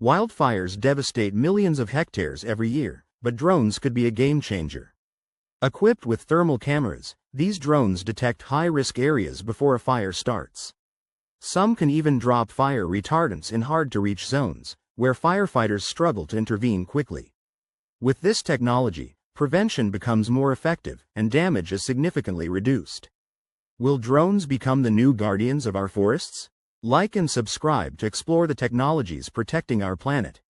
Wildfires devastate millions of hectares every year, but drones could be a game changer. Equipped with thermal cameras, these drones detect high-risk areas before a fire starts. Some can even drop fire retardants in hard-to-reach zones, where firefighters struggle to intervene quickly. With this technology, prevention becomes more effective and damage is significantly reduced. Will drones become the new guardians of our forests? Like and subscribe to explore the technologies protecting our planet.